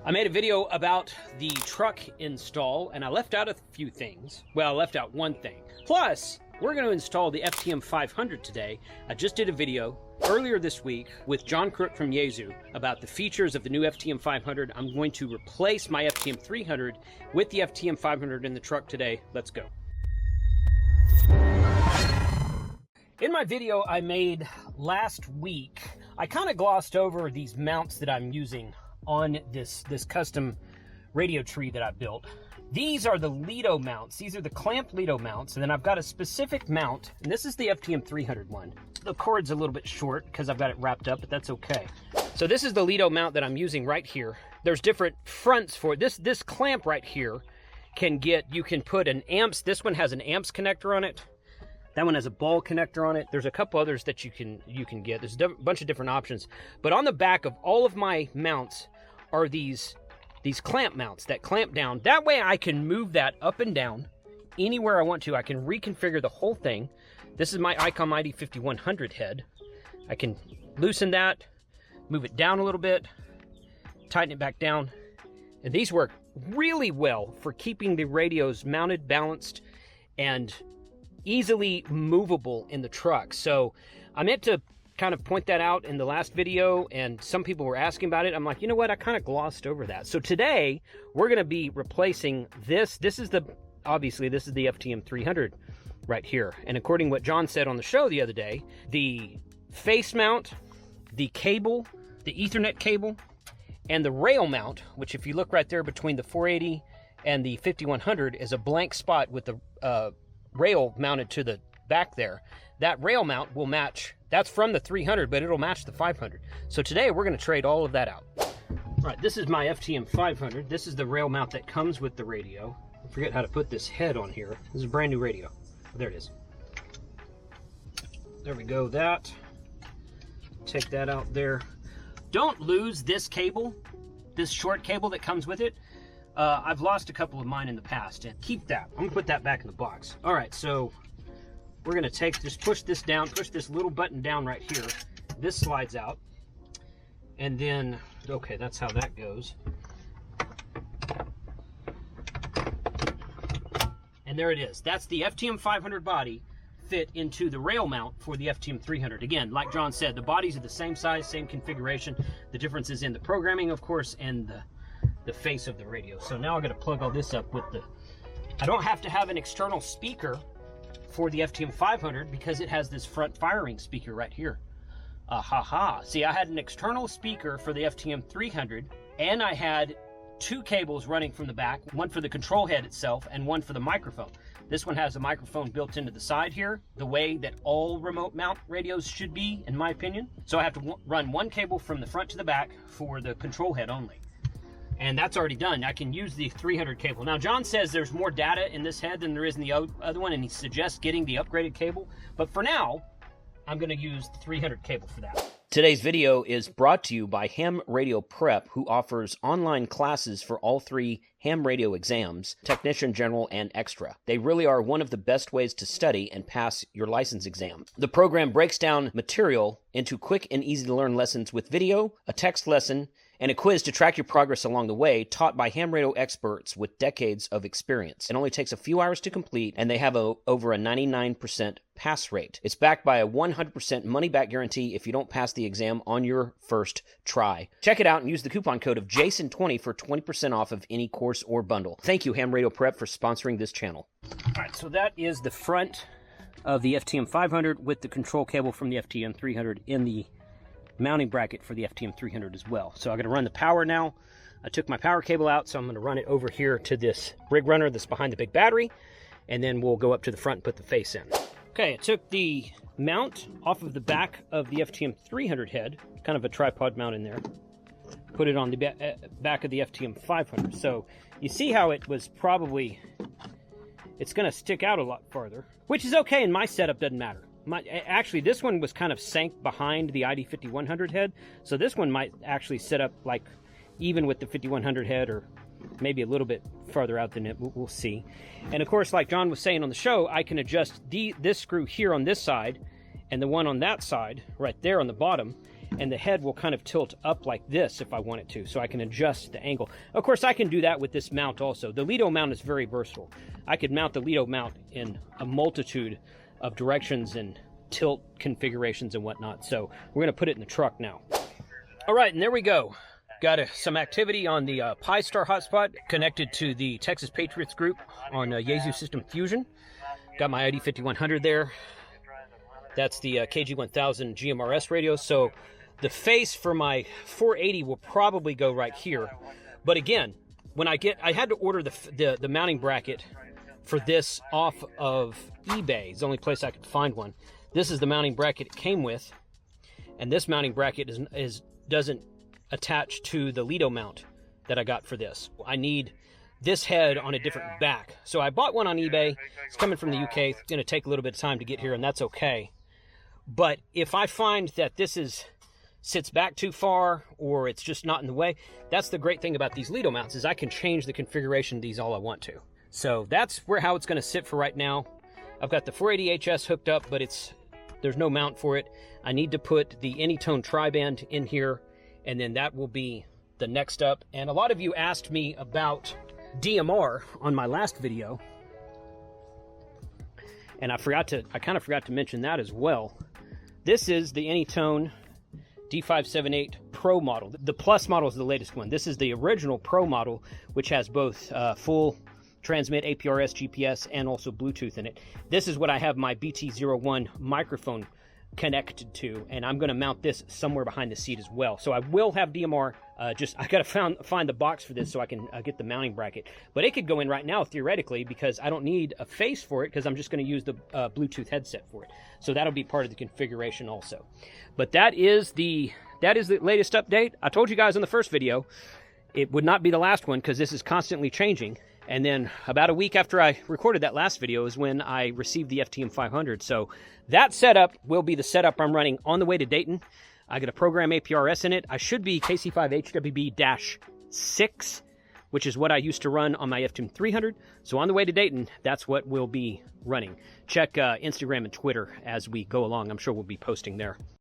I made a video about the truck install and I left out a few things. Well, I left out one thing. Plus, we're going to install the FTM-500 today. I just did a video earlier this week with John Crook from Yaesu about the features of the new FTM-500. I'm going to replace my FTM-300 with the FTM-500 in the truck today. Let's go. In my video I made last week, I kind of glossed over these mounts that I'm using on this custom radio tree that I built. These are the Lido mounts. These are the clamp Lido mounts. And then I've got a specific mount, and this is the FTM-300 one. The cord's a little bit short because I've got it wrapped up, but that's okay. So this is the Lido mount that I'm using right here. There's different fronts for it. This clamp right here you can put an amps. This one has an amps connector on it. That one has a ball connector on it. There's a couple others that you can get. There's a bunch of different options. But on the back of all of my mounts are these clamp mounts that clamp down. That way I can move that up and down anywhere I want to. I can reconfigure the whole thing. This is my ICOM ID5100 head. I can loosen that, move it down a little bit, tighten it back down. And these work really well for keeping the radios mounted, balanced, and easily movable in the truck. So I meant to kind of point that out in the last video, and some people were asking about it. I'm like, you know what, I kind of glossed over that. So today we're going to be replacing this. Obviously this is the FTM-300 right here, and according to what John said on the show the other day, the face mount, the cable, the Ethernet cable, and the rail mount, which if you look right there between the 480 and the 5100 is a blank spot with the rail mounted to the back there. That rail mount will match. That's from the 300, but it'll match the 500. So today we're going to trade all of that out. All right, this is my FTM-500. This is the rail mount that comes with the radio. I forget how to put this head on here. This is a brand new radio. Oh, there it is. There we go. That. Take that out there. Don't lose this cable, this short cable that comes with it. I've lost a couple of mine in the past, and keep that. I'm gonna put that back in the box. All right, so we're gonna just push this down, push this little button down right here. This slides out, and then, okay, that's how that goes. And there it is. That's the FTM-500 body fit into the rail mount for the FTM-300. Again, like John said, the bodies are the same size, same configuration. The difference is in the programming, of course, and the face of the radio. So now I'm going to plug all this up with I don't have to have an external speaker for the FTM-500 because it has this front firing speaker right here. See, I had an external speaker for the FTM-300, and I had two cables running from the back, one for the control head itself and one for the microphone. This one has a microphone built into the side here, the way that all remote mount radios should be, in my opinion. So I have to run one cable from the front to the back for the control head only. And that's already done. I can use the 300 cable. Now, John says there's more data in this head than there is in the other one, and he suggests getting the upgraded cable. But for now, I'm going to use the 300 cable for that. Today's video is brought to you by Ham Radio Prep, who offers online classes for all three ham radio exams, Technician, General, and Extra. They really are one of the best ways to study and pass your license exam. The program breaks down material into quick and easy to learn lessons with video, a text lesson, and a quiz to track your progress along the way, taught by ham radio experts with decades of experience. It only takes a few hours to complete, and they have over a 99% pass rate. It's backed by a 100% money-back guarantee if you don't pass the exam on your first try. Check it out and use the coupon code of Jason20 for 20% off of any course or bundle. Thank you, Ham Radio Prep, for sponsoring this channel. All right, so that is the front of the FTM-500 with the control cable from the FTM-300 in the mounting bracket for the FTM-300 as well. So I'm going to run the power now. I took my power cable out, so I'm going to run it over here to this rig runner that's behind the big battery, and then we'll go up to the front and put the face in. Okay, I took the mount off of the back of the FTM-300 head, kind of a tripod mount in there, put it on the back of the FTM-500. So you see how it was probably, it's going to stick out a lot farther, which is okay in my setup, doesn't matter. Actually, this one was kind of sank behind the ID5100 head, so this one might actually set up like even with the 5100 head, or maybe a little bit farther out than it. We'll see. And of course, like John was saying on the show, I can adjust this screw here on this side and the one on that side right there on the bottom, and the head will kind of tilt up like this if I want it to, so I can adjust the angle. Of course, I can do that with this mount also. The Lido mount is very versatile. I could mount the Lido mount in a multitude of directions and tilt configurations and whatnot. So we're going to put it in the truck now. All right, and there we go. Got some activity on the Pi-Star hotspot connected to the Texas Patriots group on Yaesu System Fusion. Got my ID 5100 there. That's the KG1000 GMRS radio. So the face for my 480 will probably go right here. But again, when I had to order the mounting bracket for this off of eBay. It's the only place I could find one. This is the mounting bracket it came with, and this mounting bracket doesn't attach to the Lido mount that I got for this. I need this head on a different back. So I bought one on eBay. It's coming from the UK. It's going to take a little bit of time to get here, and that's okay. But if I find that this sits back too far, or it's just not in the way, that's the great thing about these Lido mounts, is I can change the configuration of these all I want to. So that's how it's going to sit for right now. I've got the 480HS hooked up, but there's no mount for it. I need to put the Anytone tri-band in here, and then that will be the next up. And a lot of you asked me about DMR on my last video, and I kind of forgot to mention that as well. This is the Anytone D578 Pro model. The Plus model is the latest one. This is the original Pro model, which has both full transmit, APRS, GPS, and also Bluetooth in it. This is what I have my BT01 microphone connected to, and I'm going to mount this somewhere behind the seat as well. So I will have DMR. I got to find the box for this so I can get the mounting bracket. But it could go in right now theoretically, because I don't need a face for it, because I'm just going to use the Bluetooth headset for it. So that'll be part of the configuration also. But that is the latest update. I told you guys in the first video it would not be the last one, because this is constantly changing. And then about a week after I recorded that last video is when I received the FTM-500. So that setup will be the setup I'm running on the way to Dayton. I got a program APRS in it. I should be KC5HWB-6, which is what I used to run on my FTM-300. So on the way to Dayton, that's what we'll be running. Check Instagram and Twitter as we go along. I'm sure we'll be posting there.